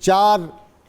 4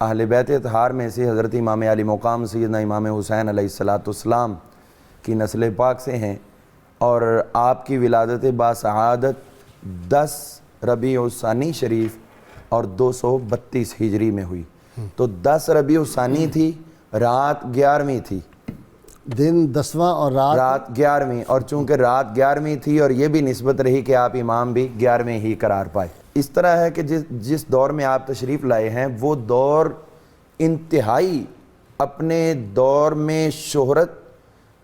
اہل بیت اطہار میں سے حضرت امام علی مقام سیدنا امام حسین علیہ السلام کی نسل پاک سے ہیں، اور آپ کی ولادت باسعادت 10 ربیع الثانی شریف اور 232 ہجری میں ہوئی۔ تو 10 ربیع الثانی تھی، رات 11ویں تھی، دن 10واں اور رات 11ویں، اور چونکہ رات 11ویں تھی اور یہ بھی نسبت رہی کہ آپ امام بھی 11ویں ہی قرار پائے۔ اس طرح ہے کہ جس دور میں آپ تشریف لائے ہیں وہ دور انتہائی اپنے دور میں شہرت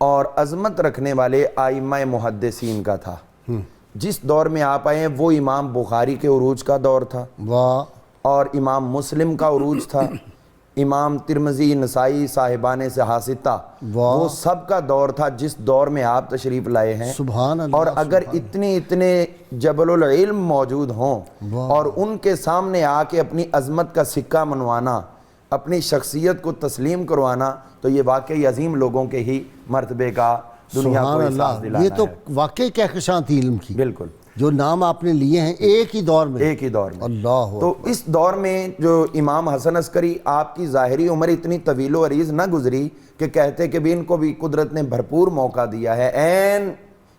اور عظمت رکھنے والے ائمہ محدثین کا تھا۔ جس دور میں آپ آئے ہیں وہ امام بخاری کے عروج کا دور تھا، واہ، اور امام مسلم کا عروج تھا، امام ترمذی، نسائی، صاحبان صحاستہ، واہ، وہ سب کا دور تھا جس دور میں آپ تشریف لائے ہیں۔ سبحان اللہ، اور اگر اتنے جبل العلم موجود ہوں واہ، اور ان کے سامنے آ کے اپنی عظمت کا سکہ منوانا، اپنی شخصیت کو تسلیم کروانا، تو یہ واقعی عظیم لوگوں کے ہی مرتبے کا دنیا کو سبحان احساس اللہ، دلانا یہ تو ہے۔ واقعی کہکشاں تھی علم کی، بالکل، جو نام آپ نے لیے ہیں ایک ہی دور میں، ایک ہی دور میں۔ اللہ تو اس دور میں جو امام حسن عسکری، آپ کی ظاہری عمر اتنی طویل و عریض نہ گزری کہ کہتے کہ بھی ان کو بھی قدرت نے بھرپور موقع دیا ہے۔ عین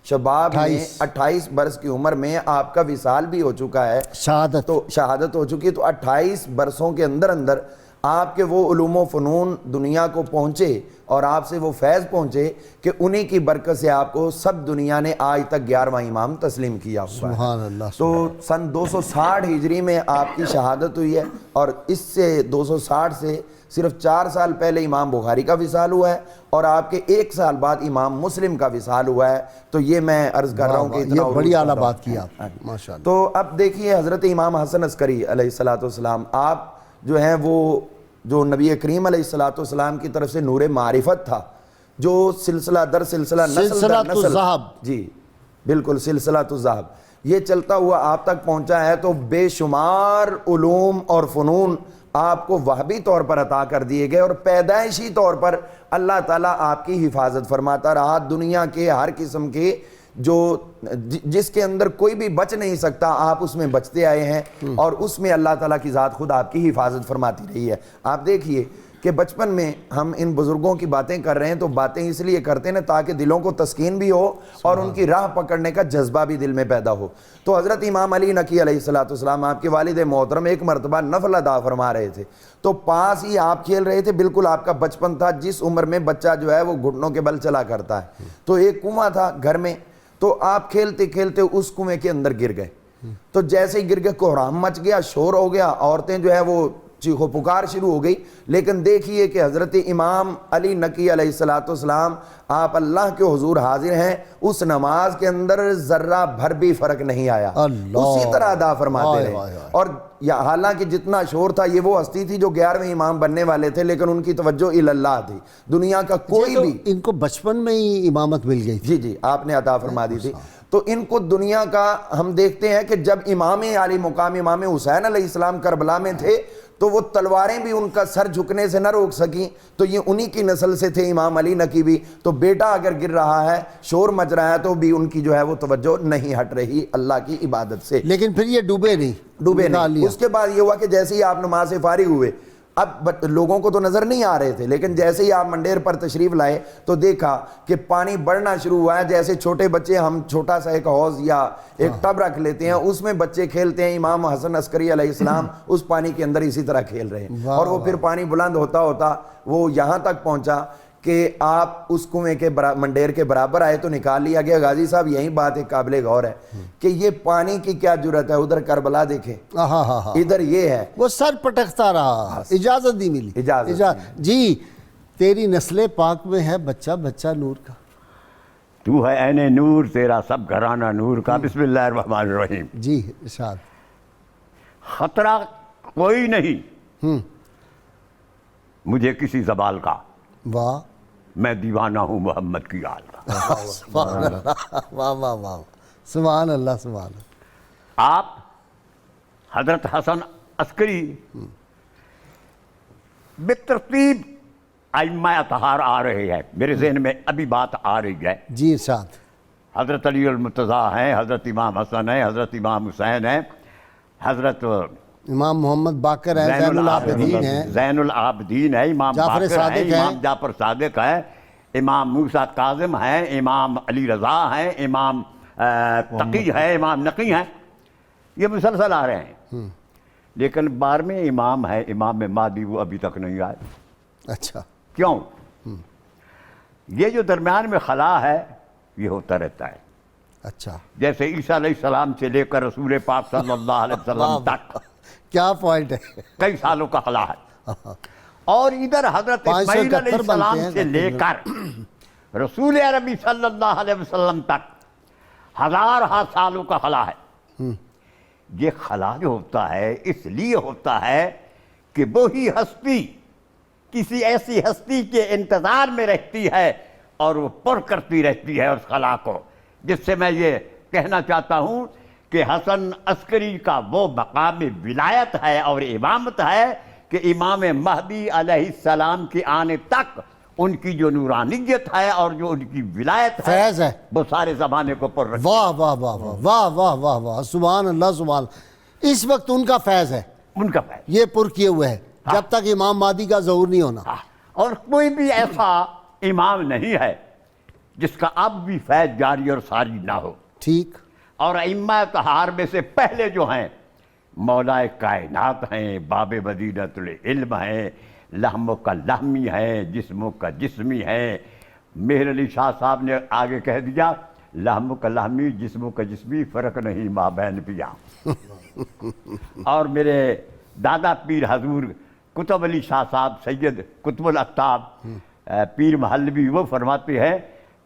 شباب میں 28 برس کی عمر میں آپ کا وصال بھی ہو چکا ہے، شہادت، تو شہادت ہو چکی ہے، تو 28 برسوں کے اندر آپ کے وہ علوم و فنون دنیا کو پہنچے اور آپ سے وہ فیض پہنچے کہ انہی کی برکت سے آپ کو سب دنیا نے آج تک 11واں امام تسلیم کیا ہوا ہے۔ سبحان اللہ۔ تو سن 260 ہجری میں آپ کی شہادت ہوئی ہے، اور اس سے 260 سے صرف 4 سال پہلے امام بخاری کا وصال ہوا ہے، اور آپ کے 1 سال بعد امام مسلم کا وصال ہوا ہے۔ تو یہ میں عرض کر رہا ہوں کہ اتنا یہ بڑی عروج اعلیٰ کا بات کی دور آپ ہے۔ نے، ماشاء اللہ۔ تو اب دیکھیے حضرت امام حسن عسکری علیہ السلام، آپ جو ہیں وہ جو نبی کریم علیہ السلام کی طرف سے نور معرفت تھا، جو سلسلہ در سلسلہ، نسل در سلسلہ نسل، الذہب، جی بالکل، سلسلہ الذہب، یہ چلتا ہوا آپ تک پہنچا ہے۔ تو بے شمار علوم اور فنون آپ کو وہبی طور پر عطا کر دیے گئے، اور پیدائشی طور پر اللہ تعالیٰ آپ کی حفاظت فرماتا رہا۔ دنیا کے ہر قسم کے جو جس کے اندر کوئی بھی بچ نہیں سکتا، آپ اس میں بچتے آئے ہیں، اور اس میں اللہ تعالیٰ کی ذات خود آپ کی حفاظت فرماتی رہی ہے۔ آپ دیکھیے کہ بچپن میں ہم ان بزرگوں کی باتیں کر رہے ہیں تو باتیں اس لیے کرتے ہیں تاکہ دلوں کو تسکین بھی ہو اور ان کی راہ پکڑنے کا جذبہ بھی دل میں پیدا ہو۔ تو حضرت امام علی نقی علیہ السلام، آپ کے والد محترم، ایک مرتبہ نفل ادا فرما رہے تھے، تو پاس ہی آپ کھیل رہے تھے، بالکل آپ کا بچپن تھا جس عمر میں بچہ جو ہے وہ گھٹنوں کے بل چلا کرتا ہے۔ تو ایک کنواں تھا گھر میں، تو آپ کھیلتے کھیلتے اس کنویں کے اندر گر گئے۔ تو جیسے ہی گر گئے کوہرام مچ گیا، شور ہو گیا، عورتیں جو ہے وہ چیخو پکار شروع ہو گئی۔ لیکن دیکھیے کہ حضرت امام علی نقی علیہ السلام، آپ اللہ کے حضور حاضر ہیں، اس نماز کے اندر ذرہ بھر بھی فرق نہیں آیا، اسی طرح ادا فرماتے رہے۔ اور حالانکہ جتنا شور تھا، یہ وہ ہستی تھی جو 11ویں امام بننے والے تھے، لیکن ان کی توجہ اللہ تھی، دنیا کا کوئی بھی۔ ان کو بچپن میں ہی امامت مل گئی تھی؟ جی آپ نے عطا فرما دی تھی۔ تو ان کو دنیا کا ہم دیکھتے ہیں کہ جب امام علی مقام امام حسین علیہ السلام کربلا میں تھے تو وہ تلواریں بھی ان کا سر جھکنے سے نہ روک سکیں، تو یہ انہی کی نسل سے تھے امام علی نقی بھی۔ تو بیٹا اگر گر رہا ہے، شور مچ رہا ہے، تو بھی ان کی جو ہے وہ توجہ نہیں ہٹ رہی اللہ کی عبادت سے۔ لیکن پھر یہ ڈوبے نہیں۔ اس کے بعد یہ ہوا کہ جیسے ہی آپ نماز سے فارغ ہوئے، اب لوگوں کو تو نظر نہیں آ رہے تھے، لیکن جیسے ہی آپ منڈیر پر تشریف لائے تو دیکھا کہ پانی بڑھنا شروع ہوا ہے۔ جیسے چھوٹے بچے، ہم چھوٹا سا ایک حوض یا ایک ٹب رکھ لیتے ہیں، اس میں بچے کھیلتے ہیں، امام حسن عسکری علیہ السلام اس پانی کے اندر اسی طرح کھیل رہے ہیں، اور وہ پھر پانی بلند ہوتا ہوتا وہ یہاں تک پہنچا کہ آپ اس کنویں کے منڈیر کے برابر آئے تو نکال لیا گیا۔ غازی صاحب یہی بات ایک قابل غور ہے کہ یہ پانی کی کیا جرت ہے، ادھر کربلا دیکھیں، ادھر یہ ہے، وہ سر پٹکتا رہا، اجازت نہیں ملی۔ اجازت جی، تیری نسل پاک میں ہے بچہ بچہ نور کا، تو ہے عین نور، تیرا سب گھرانہ نور کا۔ بسم اللہ الرحمن الرحیم۔ جی ارشاد۔ خطرہ کوئی نہیں مجھے کسی زوال کا، واہ، میں دیوانہ ہوں محمد کی آل کا۔ سبحان اللہ، واہ واہ واہ، سبحان اللہ، سبحان اللہ۔ آپ حضرت حسن عسکری بترتیب ائمہ اطہار آ رہے ہیں، میرے ذہن میں ابھی بات آ رہی ہے۔ جی ارشاد۔ حضرت علی المرتضیٰ ہیں، حضرت امام حسن ہیں، حضرت امام حسین ہیں، حضرت امام محمد باقر ہے، زین العابدین ہے، زین العابدین ہے، امام جعفر باقر صادق ہے، ہے، امام جعفر صادق ہے، امام موسیٰ کاظم ہے، امام علی رضا ہے، امام تقی ہے، امام نقی ہے، یہ مسلسل آ رہے ہیں. لیکن 12ویں امام ہے امام مہدی، وہ ابھی تک نہیں آئے. اچھا کیوں؟ یہ جو درمیان میں خلا ہے یہ ہوتا رہتا ہے. اچھا، جیسے عیسیٰ علیہ السلام سے لے کر رسول پاک صلی اللہ علیہ وسلم تک کیا پوائنٹ ہے. کئی سالوں کا خلا ہے. اور ادھر حضرت اسماعیل علیہ 571 السلام بنتے ہیں سے لے کر رسول عربی صلی اللہ علیہ وسلم تک 1000 سالوں کا خلا ہے. یہ خلا جو ہوتا ہے اس لیے ہوتا ہے کہ وہی ہستی کسی ایسی ہستی کے انتظار میں رہتی ہے اور وہ پر کرتی رہتی ہے اس خلا کو. جس سے میں یہ کہنا چاہتا ہوں کہ حسن عسکری کا وہ مقام ولایت ہے اور امامت ہے کہ امام مہدی علیہ السلام کے آنے تک ان کی جو نورانیت ہے اور جو ان کی ولایت فیض ہے وہ سارے زمانے کو پر رکھتی ہے. واہ واہ واہ واہ واہ واہ واہ واہ، سبحان اللہ سبحان اللہ. اس وقت ان کا فیض ہے، ان کا فیض. یہ پر کیے ہوئے ہے جب تک امام مہدی کا ظہور نہیں ہونا. اور کوئی بھی ایسا امام نہیں ہے جس کا اب بھی فیض جاری اور ساری نہ ہو. ٹھیک. اور ائمہ طہار میں سے پہلے جو ہیں مولا کائنات ہیں، باب مدینۃ العلم ہیں، لحموں کا لحمی ہے، جسموں کا جسمی ہے. مہر علی شاہ صاحب نے آگے کہہ دیا لحموں کا لحمی جسموں کا جسمی فرق نہیں مابین پیا. اور میرے دادا پیر حضور قطب علی شاہ صاحب سید قطب الاقطاب پیر محلوی وہ فرماتے ہیں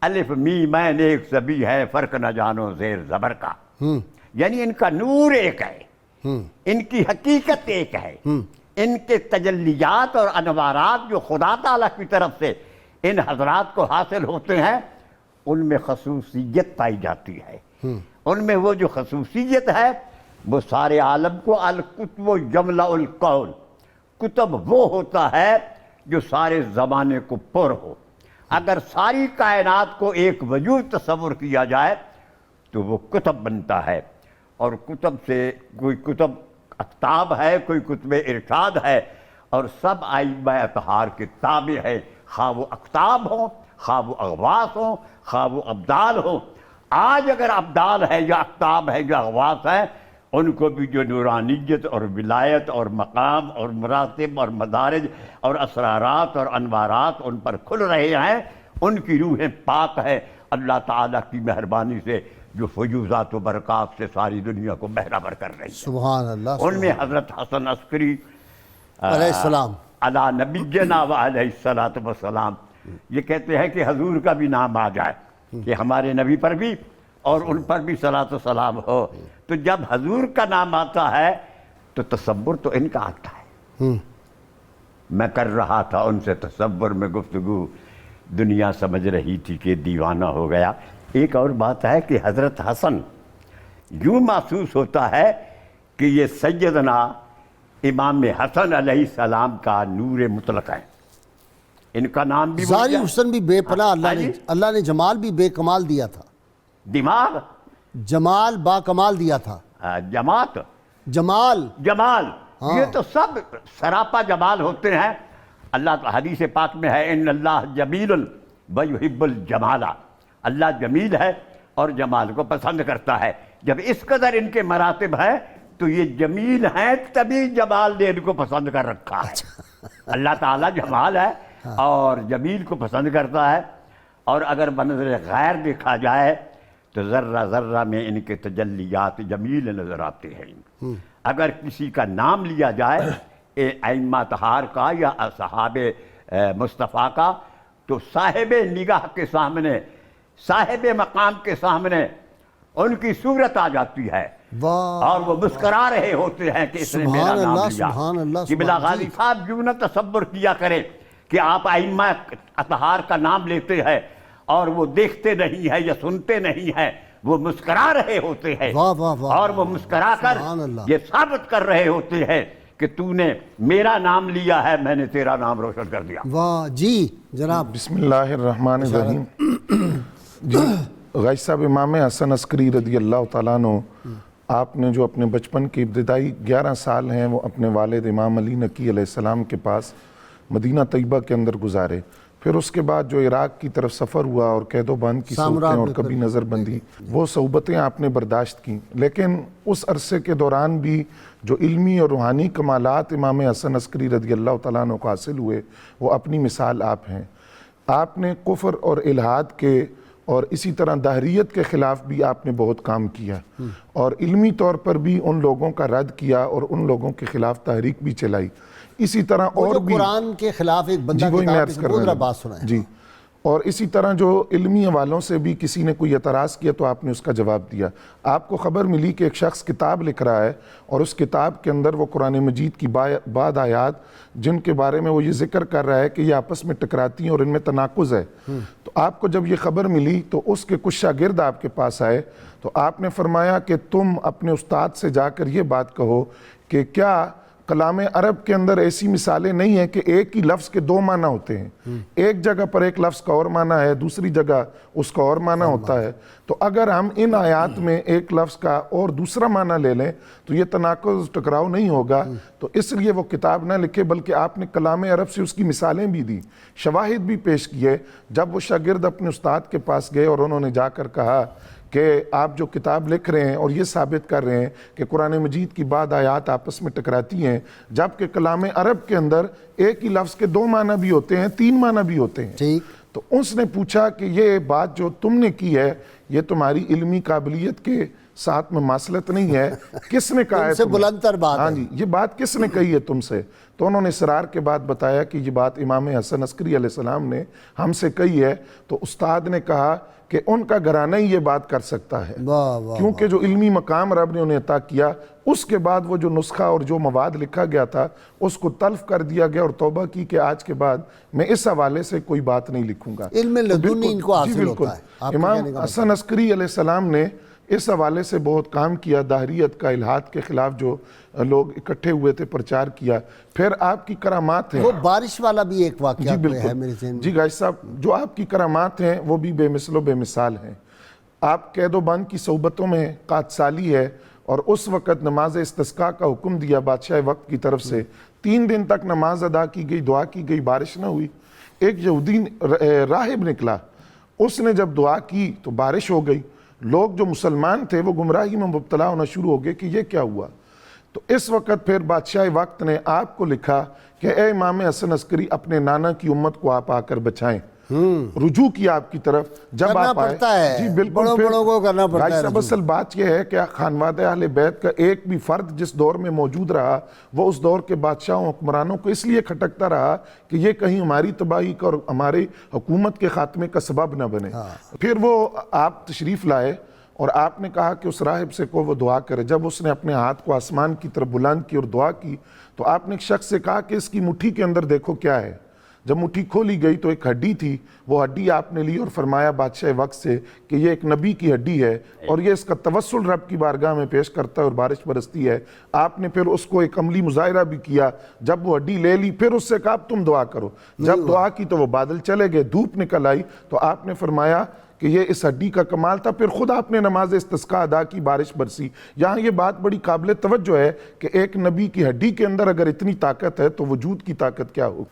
الف میم عین ایک سبھی ہے فرق نہ جانو زیر زبر کا. یعنی ان کا نور ایک ہے، ان کی حقیقت ایک ہے، ان کے تجلیات اور انوارات جو خدا تعالیٰ کی طرف سے ان حضرات کو حاصل ہوتے ہیں ان میں خصوصیت پائی جاتی ہے. ان میں وہ جو خصوصیت ہے وہ سارے عالم کو القطب یملأ الکون، کتب وہ ہوتا ہے جو سارے زمانے کو پر ہو. اگر ساری کائنات کو ایک وجود تصور کیا جائے تو وہ کتب بنتا ہے. اور کتب سے کوئی کتب اقطاب ہے، کوئی کتب ارشاد ہے، اور سب ائمہ اطہار کے تابع ہے، خواہ وہ اقطاب ہوں، خواہ وہ اغواث ہوں، خواہ وہ ابدال ہوں. آج اگر ابدال ہے یا اقطاب ہے یا اغواث ہے ان کو بھی جو نورانیت اور ولایت اور مقام اور مراتب اور مدارج اور اسرارات اور انوارات ان پر کھل رہے ہیں، ان کی روحیں پاک ہے اللہ تعالیٰ کی مہربانی سے جو فیوزات و برکات سے ساری دنیا کو بہرہ کر رہی ہے. سبحان اللہ. ان میں حضرت حسن عسکری علیہ السلام علی نبینا و علیہ السلام یہ کہتے ہیں کہ حضور کا بھی نام آ جائے کہ ہمارے نبی پر بھی اور ان پر بھی صلاۃ و سلام ہو. تو جب حضور کا نام آتا ہے تو تصور تو ان کا آتا ہے. میں کر رہا تھا ان سے تصور میں گفتگو، دنیا سمجھ رہی تھی کہ دیوانہ ہو گیا. ایک اور بات ہے کہ حضرت حسن یوں محسوس ہوتا ہے کہ یہ سیدنا امام حسن علیہ السلام کا نور مطلق ہے. ان کا نام بھی ظاہری حسن بھی بے پناہ جی؟ اللہ نے جمال بھی بے کمال دیا تھا. دماغ جمال با کمال دیا تھا. جماعت جمال یہ تو سب سراپا جمال ہوتے ہیں. اللہ حدیث پاک میں ہے ان اللہ جمیل ویحب الجمال، اللہ جمیل ہے اور جمال کو پسند کرتا ہے. جب اس قدر ان کے مراتب ہیں تو یہ جمیل ہیں تبھی جمال نے ان کو پسند کر رکھا ہے. اللہ تعالیٰ جمال ہے اور جمیل کو پسند کرتا ہے. اور اگر بنظر غیر دیکھا جائے تو ذرہ ذرہ میں ان کے تجلیات جمیل نظر آتے ہیں. اگر کسی کا نام لیا جائے ائمہ طہار کا یا اصحاب مصطفیٰ کا تو صاحب نگاہ کے سامنے، صاحب مقام کے سامنے ان کی صورت آ جاتی ہے اور وہ مسکرا رہے ہوتے ہیں کہ اس نے میرا نام لیا. قبلہ غازی صاحب یوں نہ تصور کیا کریں کہ آپ ائمہ اطہار کا نام لیتے ہیں اور وہ دیکھتے نہیں ہیں یا سنتے نہیں ہیں، وہ مسکرا رہے ہوتے ہیں اور وہ مسکرا کر یہ ثابت کر رہے ہوتے ہیں کہ تو نے میرا نام لیا ہے، میں نے تیرا نام روشن کر دیا. واہ جی جناب. بسم اللہ الرحمن الرحیم. جی غازی صاحب امام حسن عسکری رضی اللہ تعالیٰ عنہ آپ نے جو اپنے بچپن کے ابتدائی 11 سال ہیں وہ اپنے والد امام علی نقی علیہ السلام کے پاس مدینہ طیبہ کے اندر گزارے، پھر اس کے بعد جو عراق کی طرف سفر ہوا اور قید و بند کی صورتیں اور کبھی نظر بندی، وہ صحبتیں آپ نے برداشت کیں، لیکن اس عرصے کے دوران بھی جو علمی اور روحانی کمالات امام حسن عسکری رضی اللہ تعالیٰ عنہ کو حاصل ہوئے وہ اپنی مثال آپ ہیں۔ آپ نے کفر اور الحاد کے اور اسی طرح دہریت کے خلاف بھی آپ نے بہت کام کیا، اور علمی طور پر بھی ان لوگوں کا رد کیا اور ان لوگوں کے خلاف تحریک بھی چلائی۔ اسی طرح اور بھی قرآن کے خلاف ایک بندہ بات سنا ہے، جی، اور اسی طرح جو علمی حوالوں سے بھی کسی نے کوئی اعتراض کیا تو آپ نے اس کا جواب دیا۔ آپ کو خبر ملی کہ ایک شخص کتاب لکھ رہا ہے اور اس کتاب کے اندر وہ قرآن مجید کی بعض آیات جن کے بارے میں وہ یہ ذکر کر رہا ہے کہ یہ آپس میں ٹکراتی ہیں اور ان میں تناقض ہے، تو آپ کو جب یہ خبر ملی تو اس کے کچھ شاگرد آپ کے پاس آئے تو آپ نے فرمایا کہ تم اپنے استاد سے جا کر یہ بات کہو کہ کیا کلام عرب کے اندر ایسی مثالیں نہیں ہیں کہ ایک ہی لفظ کے 2 معنی ہوتے ہیں، ایک جگہ پر ایک لفظ کا اور معنی ہے، دوسری جگہ اس کا اور معنی ہوتا ہے، تو اگر ہم ان آیات میں ایک لفظ کا اور دوسرا معنی لے لیں تو یہ تناقض ٹکراؤ نہیں ہوگا، تو اس لیے وہ کتاب نہ لکھے بلکہ آپ نے کلام عرب سے اس کی مثالیں بھی دی، شواہد بھی پیش کیے۔ جب وہ شاگرد اپنے استاد کے پاس گئے اور انہوں نے جا کر کہا کہ آپ جو کتاب لکھ رہے ہیں اور یہ ثابت کر رہے ہیں کہ قرآن مجید کی بعض آیات آپس میں ٹکراتی ہیں، جبکہ کلام عرب کے اندر ایک ہی لفظ کے 2 معنی بھی ہوتے ہیں، 3 معنی بھی ہوتے ہیں، تو اس نے پوچھا کہ یہ بات جو تم نے کی ہے یہ تمہاری علمی قابلیت کے ساتھ میں مماثلت نہیں ہے، کس نے کہا ہے سے بلند تر بات ہاں جی یہ بات کس نے کہی ہے تم سے؟ تو انہوں نے اصرار کے بعد بتایا کہ یہ بات امام حسن عسکری علیہ السلام نے ہم سے کہی ہے، تو استاد نے کہا کہ ان کا گھرانہ ہی یہ بات کر سکتا ہے، کیونکہ جو علمی مقام رب نے انہیں عطا کیا، اس کے بعد وہ جو نسخہ اور جو مواد لکھا گیا تھا اس کو تلف کر دیا گیا اور توبہ کی کہ آج کے بعد میں اس حوالے سے کوئی بات نہیں لکھوں گا۔ علم لدنی ان کو حاصل ہوتا ہے۔ امام حسن عسکری علیہ السلام نے اس حوالے سے بہت کام کیا، دہریت کا، الحاد کے خلاف جو لوگ اکٹھے ہوئے تھے پرچار کیا۔ پھر آپ کی کرامات ہیں، وہ بارش والا بھی ایک واقعہ ہے میرے ذہن میں۔ جی غازی صاحب، جو آپ کی کرامات ہیں وہ بھی بے مثل و بے مثال ہیں۔ آپ قید و بند کی صحبتوں میں قحط سالی ہے اور اس وقت نماز استسقاء کا حکم دیا بادشاہ وقت کی طرف سے، 3 دن تک نماز ادا کی گئی، دعا کی گئی، بارش نہ ہوئی۔ ایک یہودی راہب نکلا، اس نے جب دعا کی تو بارش ہو گئی، لوگ جو مسلمان تھے وہ گمراہی میں مبتلا ہونا شروع ہو گئے کہ یہ کیا ہوا، تو اس وقت پھر بادشاہ وقت نے آپ کو لکھا کہ اے امام حسن عسکری اپنے نانا کی امت کو آپ آ کر بچائیں، رجوع کیا آپ کی طرف، جب آپ آئے جی بالکل بڑوں کو کرنا پڑتا ہے۔ اصل بات یہ ہے کہ خانوادہ اہل بیت کا ایک بھی فرد جس دور میں موجود رہا وہ اس دور کے بادشاہوں حکمرانوں کو اس لیے کھٹکتا رہا کہ یہ کہیں ہماری تباہی کا اور ہماری حکومت کے خاتمے کا سبب نہ بنے۔ پھر وہ آپ تشریف لائے اور آپ نے کہا کہ اس راہب سے کو وہ دعا کرے، جب اس نے اپنے ہاتھ کو آسمان کی طرف بلند کی اور دعا کی تو آپ نے ایک شخص سے کہا کہ اس کی مٹھی کے اندر دیکھو کیا ہے، جب مٹھی کھولی گئی تو ایک ہڈی تھی، وہ ہڈی آپ نے لی اور فرمایا بادشاہ وقت سے کہ یہ ایک نبی کی ہڈی ہے اور یہ اس کا توسل رب کی بارگاہ میں پیش کرتا ہے اور بارش برستی ہے۔ آپ نے پھر اس کو ایک عملی مظاہرہ بھی کیا، جب وہ ہڈی لے لی پھر اس سے کہا تم دعا کرو، جب دعا کی تو وہ بادل چلے گئے، دھوپ نکل آئی، تو آپ نے فرمایا کہ یہ اس ہڈی کا کمال تھا، پھر خود آپ نے نماز استسقاء ادا کی، بارش برسی۔ یہاں یہ بات بڑی قابل توجہ ہے کہ ایک نبی کی ہڈی کے اندر اگر اتنی طاقت ہے تو وجود کی طاقت کیا ہو۔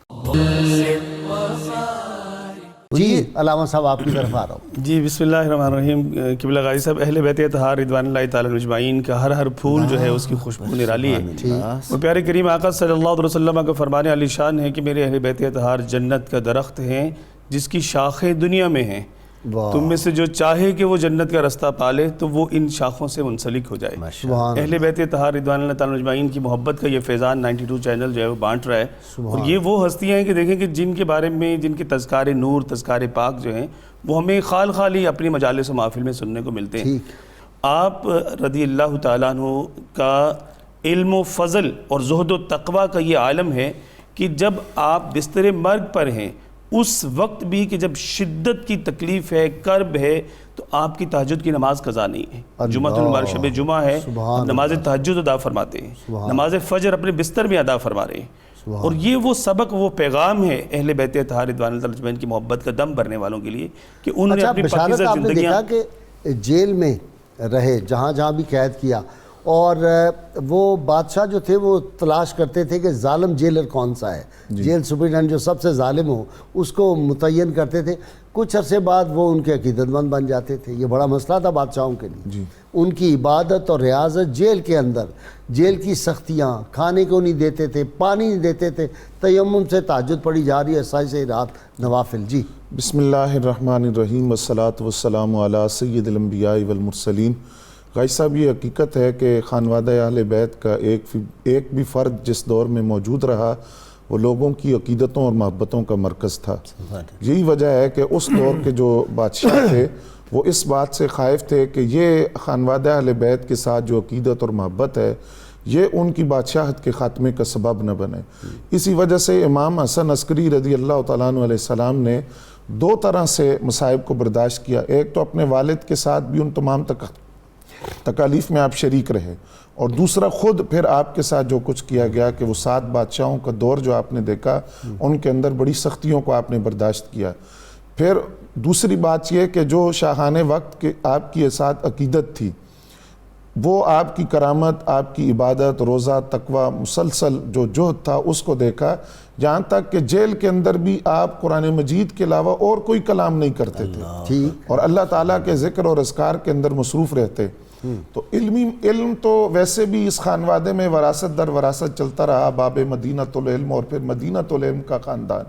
جی علامہ صاحب آپ کی طرف آ رہا ہوں۔ جی بسم اللہ الرحمن الرحیم۔ قبلہ غازی صاحب، اہل بیت اطہار رضوان اللہ تعالیٰ اجمعین کا ہر پھول جو ہے اس کی خوشبو نرالی ہے۔ وہ پیارے کریم آقا صلی اللہ علیہ وسلم کا فرمان علی شان ہے کہ میرے اہل بیت اطہار جنت کا درخت ہیں جس کی شاخیں دنیا میں ہیں، تم میں سے جو چاہے کہ وہ جنت کا رستہ پالے تو وہ ان شاخوں سے منسلک ہو جائے۔ اہل بیت اطہار رضوان اللہ تعالیٰ اجمعین کی محبت کا یہ فیضان 92 چینل جو ہے وہ بانٹ رہا ہے، اور یہ وہ ہستیاں ہیں کہ دیکھیں کہ جن کے بارے میں جن کے تذکار نور، تذکار پاک جو ہیں وہ ہمیں خال ہی اپنی مجالس و محافل میں سننے کو ملتے ہیں۔ آپ رضی اللہ تعالیٰ عنہ کا علم و فضل اور زہد و تقوی کا یہ عالم ہے کہ جب آپ بستر مرگ پر ہیں اس وقت بھی کہ جب شدت کی تکلیف ہے، کرب ہے، تو آپ کی تہجد کی نماز قضا نہیں ہے۔ جمعۃ المبارک شب جمعہ ہے، نماز تہجد ادا فرماتے ہیں، نماز فجر اپنے بستر میں ادا فرما رہے ہیں، اور یہ وہ سبق، وہ پیغام ہے اہل بیت اطہار رضوان اللہ تعالیٰ عنہم کی محبت کا دم بھرنے والوں کے لیے کہ انہوں نے اپنی پاکیزہ زندگیاں۔ کہ جیل میں رہے، جہاں جہاں بھی قید کیا، اور وہ بادشاہ جو تھے وہ تلاش کرتے تھے کہ ظالم جیلر کون سا ہے، جیل سپرنٹینڈنٹ جو سب سے ظالم ہو اس کو متعین کرتے تھے. کچھ عرصے بعد وہ ان کے عقیدت مند بن جاتے تھے. یہ بڑا مسئلہ تھا بادشاہوں کے لیے. ان کی عبادت اور ریاضت جیل کے اندر، جیل کی سختیاں، کھانے کو نہیں دیتے تھے، پانی نہیں دیتے تھے، تیمم سے تہجد پڑھی جا رہی ہے، سائے سے رات نوافل. جی بسم اللہ الرحمن الرحیم والصلاة والسلام علی سید الانبیاء والمرسلین. غازی صاحب، یہ حقیقت ہے کہ خانوادہ اہل بیت کا ایک بھی فرد جس دور میں موجود رہا وہ لوگوں کی عقیدتوں اور محبتوں کا مرکز تھا. یہی وجہ ہے کہ اس دور کے جو بادشاہ تھے وہ اس بات سے خائف تھے کہ یہ خانوادہ اہل بیت کے ساتھ جو عقیدت اور محبت ہے یہ ان کی بادشاہت کے خاتمے کا سبب نہ بنے. اسی وجہ سے امام حسن عسکری رضی اللہ تعالیٰ عنہ علیہ السلام نے دو طرح سے مصائب کو برداشت کیا. ایک تو اپنے والد کے ساتھ بھی ان تمام تکالیف میں آپ شریک رہے، اور دوسرا خود پھر آپ کے ساتھ جو کچھ کیا گیا کہ وہ 7 بادشاہوں کا دور جو آپ نے دیکھا ان کے اندر بڑی سختیوں کو آپ نے برداشت کیا. پھر دوسری بات یہ کہ جو شاہانہ وقت کے آپ کی ساتھ عقیدت تھی وہ آپ کی کرامت، آپ کی عبادت، روزہ، تقوی، مسلسل جو جہد تھا اس کو دیکھا، یہاں تک کہ جیل کے اندر بھی آپ قرآن مجید کے علاوہ اور کوئی کلام نہیں کرتے تھے اور اللہ تعالیٰ کے ذکر اور اذکار کے اندر مصروف رہتے. تو علم تو ویسے بھی اس خانوادے میں وراثت در وراثت چلتا رہا، باب مدینۃ العلم اور پھر مدینۃ العلم کا خاندان.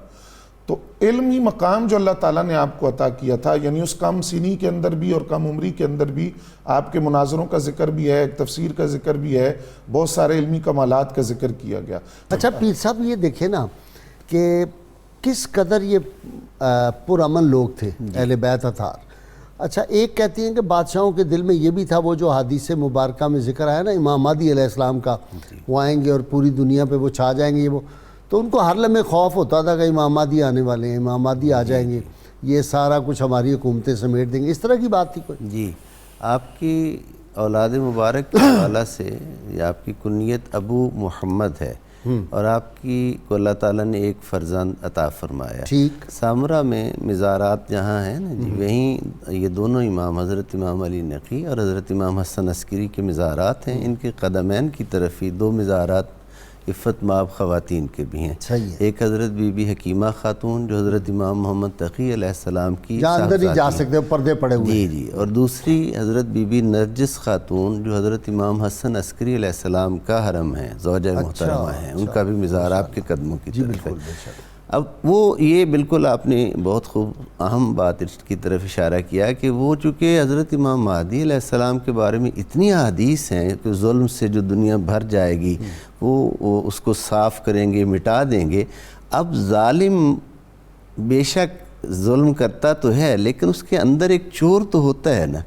تو علمی مقام جو اللہ تعالیٰ نے آپ کو عطا کیا تھا، یعنی اس کم سنی کے اندر بھی اور کم عمری کے اندر بھی آپ کے مناظروں کا ذکر بھی ہے، ایک تفسیر کا ذکر بھی ہے، بہت سارے علمی کمالات کا ذکر کیا گیا. اچھا پیر صاحب، یہ دیکھیں نا کہ کس قدر یہ پرامن لوگ تھے اہل بیت اطہار. اچھا، ایک کہتی ہیں کہ بادشاہوں کے دل میں یہ بھی تھا، وہ جو حدیث مبارکہ میں ذکر آیا نا امام مہدی علیہ السلام کا، وہ آئیں گے اور پوری دنیا پہ وہ چھا جائیں گے، وہ تو ان کو ہر لمحے خوف ہوتا تھا کہ امام مہدی آنے والے ہیں، امام مہدی آ جائیں گے، یہ سارا کچھ ہماری حکومتیں سمیٹ دیں گے. اس طرح کی بات تھی کوئی؟ جی، آپ کی اولاد مبارک کے حوالہ سے آپ کی کنیت ابو محمد ہے اور آپ کو اللہ تعالیٰ نے ایک فرزند عطا فرمایا. ٹھیک. سامرہ میں مزارات جہاں ہیں نا جی، وہیں یہ دونوں امام حضرت امام علی نقی اور حضرت امام حسن عسکری کے مزارات ہیں. ان کے قدمین کی طرف ہی 2 مزارات عفت مآب خواتین کے بھی ہیں. ایک حضرت بی بی حکیمہ خاتون جو حضرت امام محمد تقی علیہ السلام کی جہاں اندر نہیں جا سکتے، پردے پڑے ہوئے. جی، اور دوسری حضرت بی بی نرجس خاتون جو حضرت امام حسن عسکری علیہ السلام کا حرم ہے، زوجہ محترمہ ہیں. ان کا بھی مزار آپ کے قدموں کی طرف ہے. اب وہ یہ بالکل آپ نے بہت خوب اہم بات کی طرف اشارہ کیا کہ وہ چونکہ حضرت امام مہدی علیہ السلام کے بارے میں اتنی احادیث ہیں کہ ظلم سے جو دنیا بھر جائے گی وہ اس کو صاف کریں گے، مٹا دیں گے. اب ظالم بے شک ظلم کرتا تو ہے لیکن اس کے اندر ایک چور تو ہوتا ہے نا،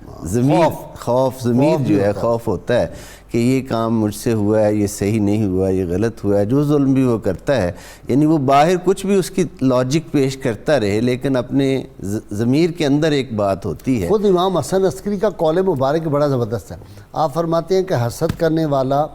خوف ضمیر جو ہے، خوف ہوتا ہے کہ یہ کام مجھ سے ہوا ہے، یہ صحیح نہیں ہوا، یہ غلط ہوا ہے. جو ظلم بھی وہ کرتا ہے، یعنی وہ باہر کچھ بھی اس کی لاجک پیش کرتا رہے لیکن اپنے ضمیر کے اندر ایک بات ہوتی ہے. خود امام حسن عسکری کا قول مبارک بڑا زبردست ہے. آپ فرماتے ہیں کہ حسد کرنے والا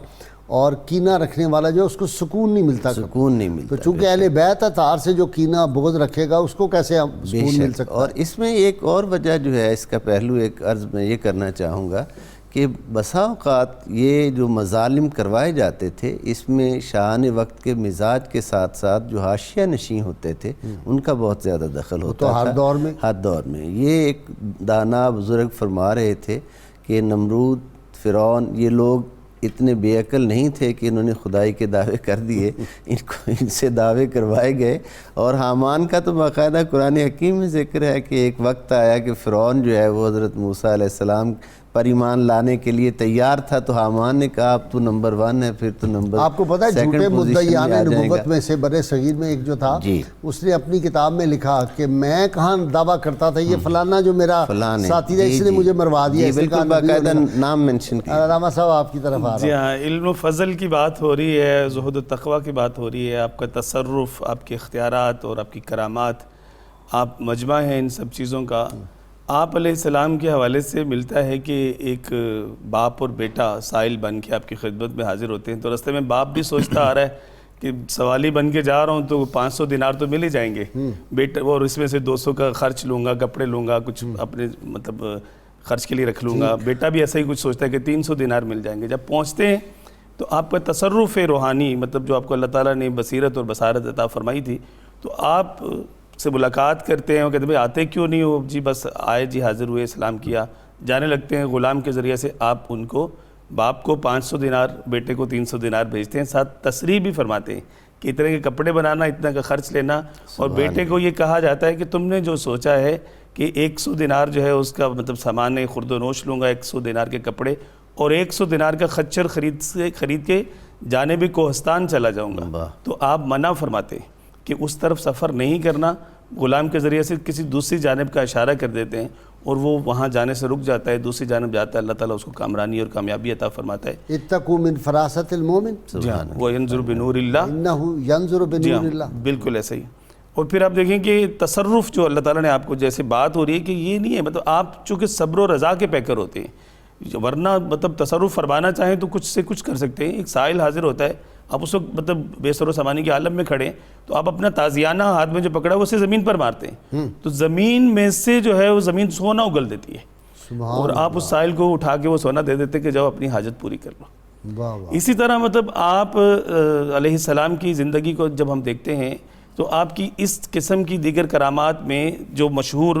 اور کینہ رکھنے والا جو اس کو سکون نہیں ملتا، سکون نہیں ملتا. تو چونکہ اہل بیت اطہار سے جو کینہ بغض رکھے گا اس کو کیسے سکون مل سکتا ہے؟ اور اس میں ایک اور وجہ جو ہے، اس کا پہلو ایک عرض میں یہ کرنا چاہوں گا کہ بسا اوقات یہ جو مظالم کروائے جاتے تھے اس میں شاہانہ وقت کے مزاج کے ساتھ ساتھ جو حاشیہ نشین ہوتے تھے ان کا بہت زیادہ دخل ہوتا تھا. ہر دور میں یہ ایک دانا بزرگ فرما رہے تھے کہ نمرود، فرعون، یہ لوگ اتنے بے عقل نہیں تھے کہ انہوں نے خدائی کے دعوے کر دیے، ان سے دعوے کروائے گئے. اور حامان کا تو باقاعدہ قرآن حکیم میں ذکر ہے کہ ایک وقت آیا کہ فرعون جو ہے وہ حضرت موسیٰ علیہ السلام پر ایمان لانے کے لیے تیار تھا، تو حامان نے کہا اب تو نمبر 1 ہے، پھر تو نمبر 2 آپ کو پتہ ہے جھوٹے مدعیان نبوت میں سے برے صغیر میں ایک جو تھا، اس نے اپنی کتاب میں لکھا کہ میں کہاں دعویٰ کرتا تھا، یہ فلانا جو میرا ساتھی ہے اس نے مجھے مروا دیا. بالکل باقاعدہ نام منشن کیا. علامہ صاحب آپ کی طرف آ رہا. جی ہاں، علم و فضل کی بات ہو رہی ہے، زہد و تقوی کی بات ہو رہی ہے، آپ کا تصرف، آپ کے اختیارات اور آپ کی کرامات، آپ مجمع ہیں ان سب چیزوں کا. آپ علیہ السلام کے حوالے سے ملتا ہے کہ ایک باپ اور بیٹا سائل بن کے آپ کی خدمت میں حاضر ہوتے ہیں، تو راستے میں باپ بھی سوچتا آ رہا ہے کہ سوالی بن کے جا رہا ہوں تو 500 دینار تو مل ہی جائیں گے بیٹا، اور اس میں سے 200 کا خرچ لوں گا، کپڑے لوں گا، کچھ اپنے مطلب خرچ کے لیے رکھ لوں گا. بیٹا بھی ایسا ہی کچھ سوچتا ہے کہ 300 دینار مل جائیں گے. جب پہنچتے ہیں تو آپ کا تصرف روحانی مطلب جو آپ کو اللہ تعالیٰ نے بصیرت اور بصارت عطا فرمائی تھی, تو آپ سے ملاقات کرتے ہیں, وہ کہتے ہیں بھائی آتے کیوں نہیں ہو؟ جی بس آئے جی, حاضر ہوئے, اسلام کیا, جانے لگتے ہیں. غلام کے ذریعے سے آپ ان کو, باپ کو 500 دینار, بیٹے کو 300 دینار بھیجتے ہیں. ساتھ تصریح بھی فرماتے ہیں کہ اتنے کے کپڑے بنانا, اتنا کا خرچ لینا, اور بیٹے کو یہ کہا جاتا ہے کہ تم نے جو سوچا ہے کہ 100 دینار جو ہے اس کا مطلب سامان خرد و نوش لوں گا, 100 دینار کے کپڑے اور 100 دینار کا خچر خرید کے جانب کوہستان چلا جاؤں گا. تو آپ منع فرماتے ہیں کہ اس طرف سفر نہیں کرنا. غلام کے ذریعے سے کسی دوسری جانب کا اشارہ کر دیتے ہیں اور وہ وہاں جانے سے رک جاتا ہے, دوسری جانب جاتا ہے. اللہ تعالیٰ اس کو کامرانی اور کامیابی عطا فرماتا ہے. اتقوا من فراست المومن جی ہاں, وہ ینظر بنور اللہ, انہ ینظر جی بنور ہاں اللہ. بالکل ایسا ہی. اور پھر آپ دیکھیں کہ تصرف جو اللہ تعالیٰ نے آپ کو جیسے بات ہو رہی ہے کہ یہ نہیں ہے, مطلب آپ چونکہ صبر و رضا کے پیکر ہوتے ہیں, ورنہ مطلب تصرف فرمانا چاہیں تو کچھ سے کچھ کر سکتے ہیں. ایک سائل حاضر ہوتا ہے, آپ اس وقت مطلب بے سر و سامانی کے عالم میں کھڑے ہیں, تو آپ اپنا تازیانہ ہاتھ میں جو پکڑا ہے وہ اسے زمین پر مارتے ہیں, تو زمین میں سے جو ہے وہ زمین سونا اگل دیتی ہے, اور آپ اس سائل کو اٹھا کے وہ سونا دے دیتے کہ جاؤ اپنی حاجت پوری کر لو. واہ واہ. اسی طرح مطلب آپ علیہ السلام کی زندگی کو جب ہم دیکھتے ہیں تو آپ کی اس قسم کی دیگر کرامات میں جو مشہور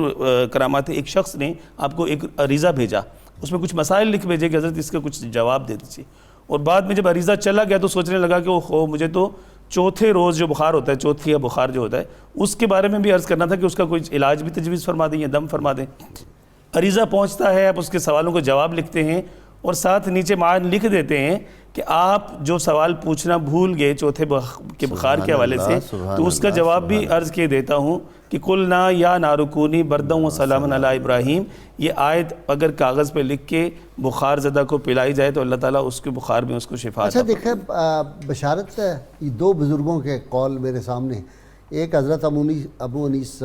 کرامات ہیں, ایک شخص نے آپ کو ایک عریضہ بھیجا, اس میں کچھ مسائل لکھ بھیجے کہ حضرت اس کا کچھ جواب دے دیجیے. اور بعد میں جب عریضہ چلا گیا تو سوچنے لگا کہ اوہ مجھے تو چوتھے روز جو بخار ہوتا ہے, چوتھی یا بخار جو ہوتا ہے, اس کے بارے میں بھی عرض کرنا تھا کہ اس کا کوئی علاج بھی تجویز فرما دیں یا دم فرما دیں. عریضہ پہنچتا ہے, آپ اس کے سوالوں کو جواب لکھتے ہیں اور ساتھ نیچے معان لکھ دیتے ہیں کہ آپ جو سوال پوچھنا بھول گئے چوتھے کے بخار کے حوالے سے, تو اس کا جواب بھی عرض کیے دیتا ہوں کہ قلنا یا نارکونی بردم و سلام علی ابراہیم. یہ آیت اگر کاغذ پہ لکھ کے بخار زدہ کو پلائی جائے تو اللہ تعالیٰ اس کے بخار میں اس کو شفا. اچھا دیکھیں بشارت, یہ دو بزرگوں کے قول میرے سامنے, ایک حضرت ابو انیس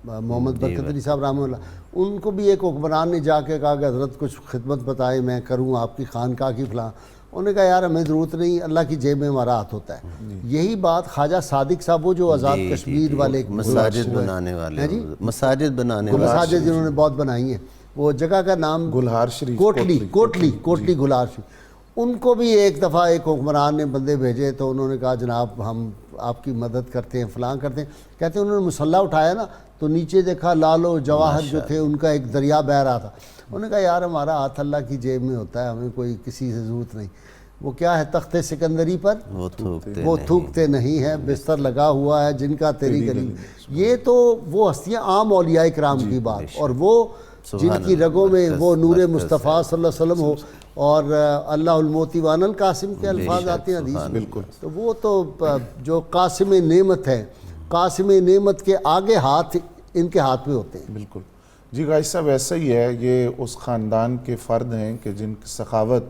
محمد برکت علی صاحب رحمہ اللہ, ان کو بھی ایک حکمران نے جا کے کہا کہ حضرت کچھ خدمت بتائے, میں کروں آپ کی خانقاہ کی فلاں. انہوں نے کہا یار ہمیں ضرورت نہیں, اللہ کی جیب میں ہمارا ہاتھ ہوتا ہے. یہی بات خواجہ صادق صاحب, وہ جو آزاد کشمیر والے مساجد بنانے والے, مساجد بنانے والے, مساجد جنہوں نے بہت بنائی ہیں, وہ جگہ کا نام گلہار شریف, کوٹلی گلہار شریف. ان کو بھی ایک دفعہ ایک حکمران نے بندے بھیجے, تو انہوں نے کہا جناب ہم آپ کی مدد کرتے ہیں, فلاں کرتے ہیں. کہتے ہیں انہوں نے مسلح اٹھایا نا, تو نیچے دیکھا لال و جواہر جو تھے ان کا ایک دریا بہہ رہا تھا. انہوں نے کہا یار ہمارا ہاتھ اللہ کی جیب میں ہوتا ہے, ہمیں کوئی کسی سے ضرورت نہیں. وہ کیا ہے, تخت سکندری پر وہ تھوکتے نہیں ہیں, بستر لگا ہوا ہے جن کا تیری گلی. یہ تو وہ ہستیاں عام اولیاء کرام کی بات, اور وہ جن کی رگوں میں وہ نور مصطفیٰ صلی اللہ علیہ وسلم ہو, اور اللہ الموتی وان القاسم کے الفاظ آتے ہیں حدیث میں, تو وہ تو جو قاسم نعمت ہے, قاسم نعمت کے آگے ہاتھ ان کے ہاتھ میں ہوتے ہیں. بالکل جی غازی صاحب, ایسا ہی ہے. یہ اس خاندان کے فرد ہیں کہ جن کی سخاوت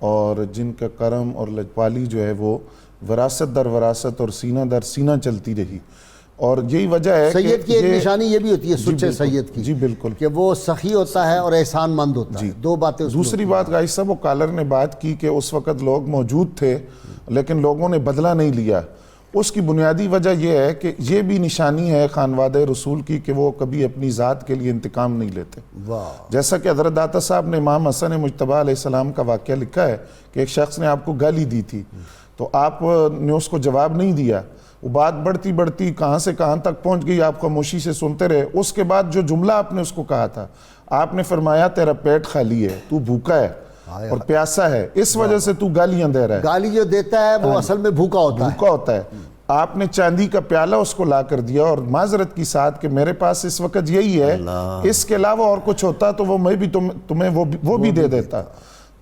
اور جن کا کرم اور لجپالی جو ہے وہ وراثت در وراثت اور سینہ در سینہ چلتی رہی. اور یہی وجہ ہے سید کی ایک نشانی یہ بھی ہوتی ہے سچے سید کی, جی بالکل, کہ وہ سخی ہوتا ہے اور احسان مند ہوتا ہے. دو باتیں. دوسری بات غازی صاحب, وہ کالر نے بات کی کہ اس وقت لوگ موجود تھے لیکن لوگوں نے بدلہ نہیں لیا. اس کی بنیادی وجہ یہ ہے کہ یہ بھی نشانی ہے خانوادہ رسول کی کہ وہ کبھی اپنی ذات کے لیے انتقام نہیں لیتے. جیسا کہ حضرت داتا صاحب نے امام حسن مجتبیٰ علیہ السلام کا واقعہ لکھا ہے کہ ایک شخص نے آپ کو گالی دی تھی, تو آپ نے اس کو جواب نہیں دیا. وہ بات بڑھتی بڑھتی کہاں سے کہاں تک پہنچ گئی, آپ خاموشی سے سنتے رہے. اس کے بعد جو جملہ آپ نے اس کو کہا تھا, آپ نے فرمایا تیرا پیٹ خالی ہے, تو بھوکا ہے اور پیاسا ہے, اس وجہ سے تو گالیاں دے رہا ہے. گالی جو دیتا ہے وہ اصل میں بھوکا ہوتا ہے. آپ نے چاندی کا پیالہ اس کو لا کر دیا اور معذرت کی ساتھ کہ میرے پاس اس وقت یہی ہے, اس کے علاوہ اور کچھ ہوتا تو وہ میں بھی تمہیں وہ بھی دے دیتا.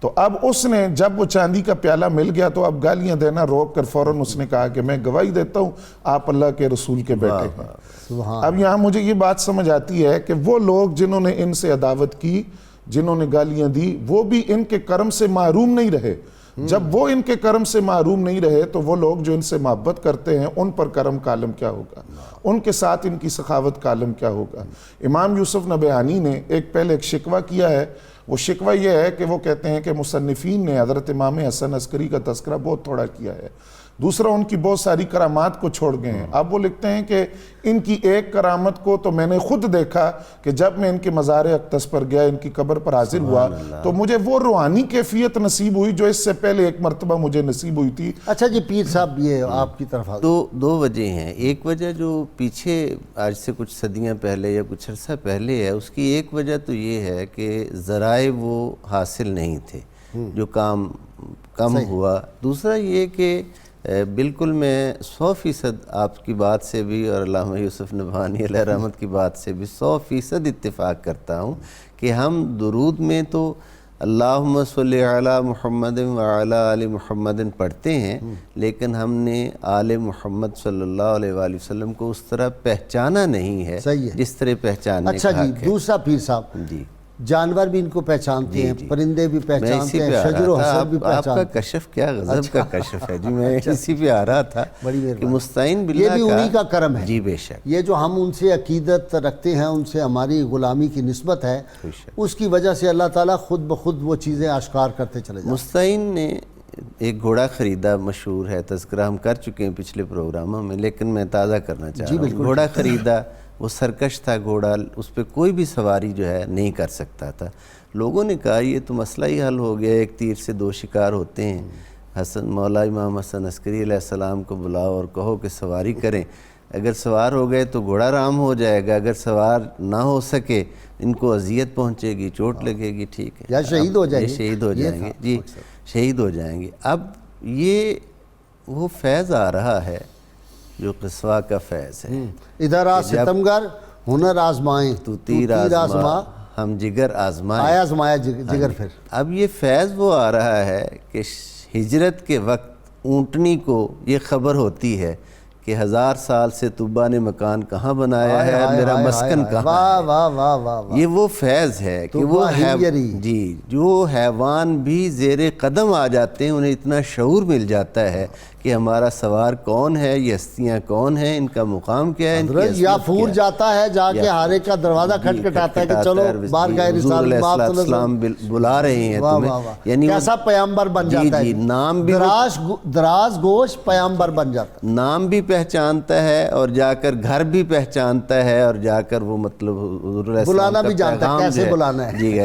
تو اب اس نے جب وہ چاندی کا پیالہ مل گیا تو اب گالیاں دینا روک کر فوراً اس نے کہا کہ میں گواہی دیتا ہوں آپ اللہ کے رسول کے بیٹے ہیں. اب یہاں مجھے یہ بات سمجھ آتی ہے کہ وہ لوگ جنہوں نے ان سے عداوت کی, جنہوں نے گالیاں دی, وہ بھی ان کے کرم سے محروم نہیں رہے. جب وہ ان کے کرم سے محروم نہیں رہے تو وہ لوگ جو ان سے محبت کرتے ہیں ان پر کرم کا عالم کیا ہوگا, ان کے ساتھ ان کی سخاوت کا عالم کیا ہوگا. امام یوسف نبہانی نے پہلے ایک شکوہ کیا ہے. وہ شکوہ یہ ہے کہ وہ کہتے ہیں کہ مصنفین نے حضرت امام حسن عسکری کا تذکرہ بہت تھوڑا کیا ہے. دوسرا ان کی بہت ساری کرامات کو چھوڑ گئے ہیں. اب وہ لکھتے ہیں کہ ان کی ایک کرامت کو تو میں نے خود دیکھا کہ جب میں ان کے مزار اقدس پر گیا, ان کی قبر پر حاضر ہوا, تو مجھے وہ روحانی کیفیت نصیب ہوئی جو اس سے پہلے ایک مرتبہ مجھے نصیب ہوئی تھی. اچھا جی پیر صاحب, یہ آپ کی طرف دو وجہ ہیں. ایک وجہ جو پیچھے آج سے کچھ صدیاں پہلے یا کچھ عرصہ پہلے ہے, اس کی ایک وجہ تو یہ ہے کہ ذرائع وہ حاصل نہیں تھے, جو کام کم ہوا. دوسرا یہ کہ بالکل میں 100% آپ کی بات سے بھی اور علامہ یوسف نبہانی علیہ رحمت کی بات سے بھی 100% اتفاق کرتا ہوں کہ ہم درود میں تو اللہم صلی علی محمد وعلی آل محمد پڑھتے ہیں, لیکن ہم نے آل محمد صلی اللہ علیہ وآلہ وسلم کو اس طرح پہچانا نہیں ہے جس طرح پہچاننے اچھا کا جی. حق ہے. دوسرا پیر صاحب, جی جانور بھی ان کو پہچانتے ہیں, پرندے بھی پہچانتے ہیں, شجر و حسب بھی آپ کا پہچانتے ہیں. کشف کیا غضب کا کشف ہے جی, میں اسی پہ آ رہا تھا کہ مستعین باللہ یہ بھی انہی کا کرم ہے. جی بے شک. یہ جو ہم ان سے عقیدت رکھتے ہیں, ان سے ہماری غلامی کی نسبت ہے, اس کی وجہ سے اللہ تعالیٰ خود بخود وہ چیزیں آشکار کرتے چلے جاتے ہیں. مستعین نے ایک گھوڑا خریدا, مشہور ہے, تذکرہ ہم کر چکے ہیں پچھلے پروگراموں میں, لیکن میں تازہ کرنا چاہ رہا ہوں. گھوڑا خریدا, وہ سرکش تھا گھوڑا, اس پہ کوئی بھی سواری جو ہے نہیں کر سکتا تھا. لوگوں نے کہا یہ تو مسئلہ ہی حل ہو گیا, ایک تیر سے 2 شکار ہوتے ہیں. مولا امام حسن عسکری علیہ السلام کو بلاؤ اور کہو کہ سواری کریں, اگر سوار ہو گئے تو گھوڑا رام ہو جائے گا, اگر سوار نہ ہو سکے ان کو اذیت پہنچے گی, چوٹ لگے گی, ٹھیک ہے, یا شہید ہو جائیں گے. شہید ہو جائیں گے جی, شہید ہو جائیں گے. اب یہ وہ فیض آ رہا ہے جو قصوہ کا فیض ہے. ادھر آ ستمگر ہنر آزمائیں, تو تیر آزما ہم جگر آزمائیں, آیا آزمایا جگر پھر. اب یہ فیض وہ آ رہا ہے کہ ہجرت کے وقت اونٹنی کو یہ خبر ہوتی ہے کہ 1000 سال سے طوبا نے مکان کہاں بنایا ہے اور میرا مسکن کہاں واہ واہ واہ واہ. ہے. یہ وہ فیض ہے کہ وہ جی جو حیوان بھی زیر قدم آ جاتے ہیں, انہیں اتنا شعور مل جاتا ہے کہ ہمارا سوار کون ہے, یہ ہستیاں کون ہیں, ان کا مقام کیا ہے, یا پھور جاتا ہے جا کے ہارے کا دروازہ کھٹکھٹاتا ہے کہ چلو بارگاہ رسالت بلا رہے ہیں تمہیں, یعنی کیسا پیامبر بن جاتا ہے. نام بھی دراز گوش پیامبر بن جاتا ہے, نام بھی پہچانتا ہے اور جا کر گھر بھی پہچانتا ہے, اور جا کر وہ مطلب بلانا بھی جانتا ہے, کیسے بلانا ہے, جی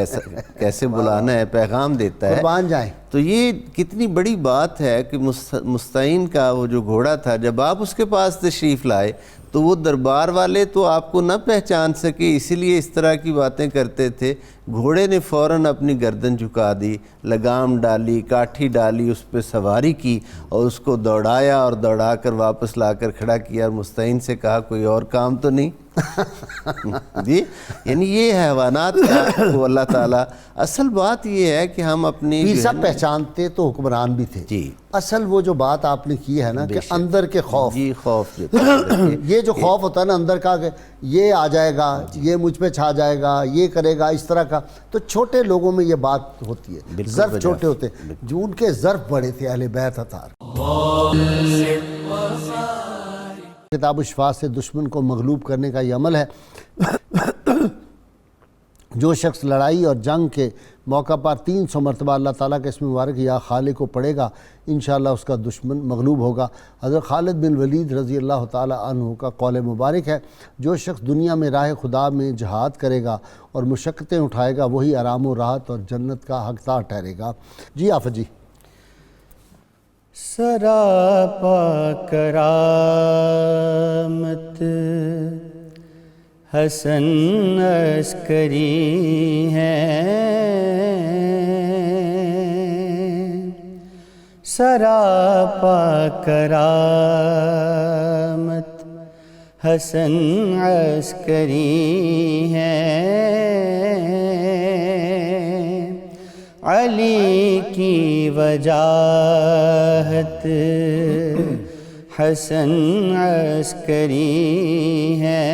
کیسے بلانا ہے, پیغام دیتا ہے. قربان جائیں. تو یہ کتنی بڑی بات ہے کہ مستعین کا وہ جو گھوڑا تھا, جب آپ اس کے پاس تشریف لائے تو وہ دربار والے تو آپ کو نہ پہچان سکے, اسی لیے اس طرح کی باتیں کرتے تھے. گھوڑے نے فوراً اپنی گردن جھکا دی, لگام ڈالی, کاٹھی ڈالی, اس پہ سواری کی اور اس کو دوڑایا اور دوڑا کر واپس لا کر کھڑا کیا, اور مستعین سے کہا کوئی اور کام تو نہیں. جی یعنی یہ حیوانات کو اللہ تعالیٰ, اصل بات یہ ہے کہ ہم اپنی پیر صاحب پہچانتے تو حکمران بھی تھے جی, اصل وہ جو بات آپ نے کی ہے نا کہ اندر کے خوف, جی خوف جو یہ جو خوف ہوتا ہے نا اندر کا کہ یہ آ جائے گا, یہ مجھ پہ چھا جائے گا, یہ کرے گا, اس طرح کا, تو چھوٹے لوگوں میں یہ بات ہوتی ہے. ظرف چھوٹے ہوتے, جو ان کے ظرف بڑے تھے اہل بیت اطہار. کتاب الشفاء سے دشمن کو مغلوب کرنے کا یہ عمل ہے. جو شخص لڑائی اور جنگ کے موقع پر 300 مرتبہ اللہ تعالیٰ کے اسم مبارک یا خالق کو پڑھے گا, انشاءاللہ اس کا دشمن مغلوب ہوگا. حضرت خالد بن ولید رضی اللہ تعالیٰ عنہ کا قول مبارک ہے, جو شخص دنیا میں راہ خدا میں جہاد کرے گا اور مشقتیں اٹھائے گا, وہی آرام و راحت اور جنت کا حقدار ٹھہرے گا. جی آفت جی. سراپا کرامت حسن عسکری ہے, سراپا کرامت حسن عسکری ہے, علی کی وجاہت حسن عسکری ہے,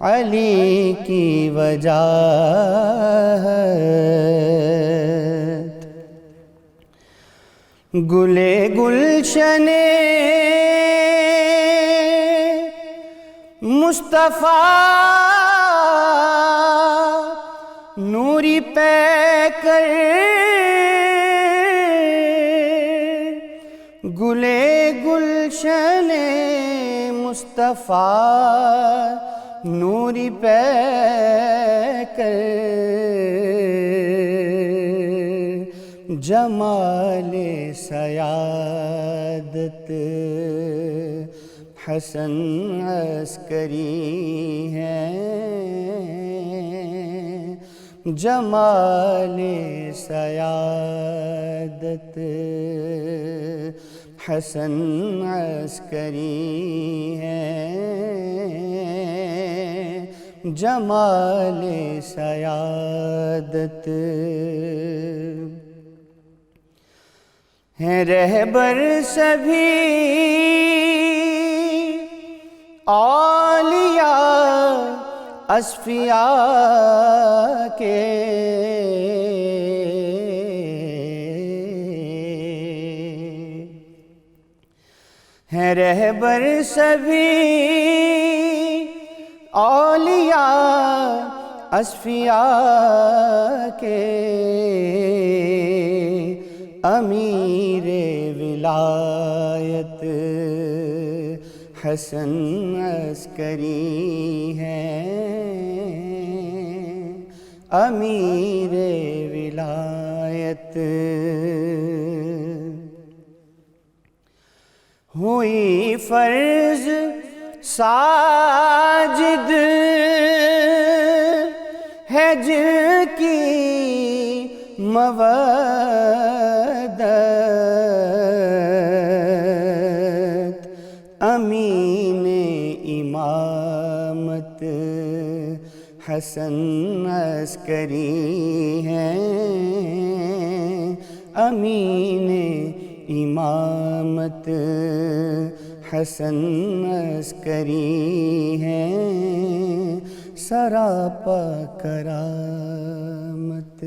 علی کی وجاہت. گلے گلشن مصطفیٰ نوری پہ کر گلے گلشن مصطفیٰ نوری پہ کر جمال سیادت حسن عسکری ہے جمال سیادت حسن عسکری ہے جمال سیادت ہے رہبر سبھی اولیاء اصفیاء کے ہے رہبر سبھی اولیاء اصفیاء کے امیر ولایت حسن عسکری ہے امیر ولایت ہوئی فرض ساجد ہے جن کی مودت امین امامت حسن عسکری ہے امین امامت حسن عسکری ہے سراپا کرامت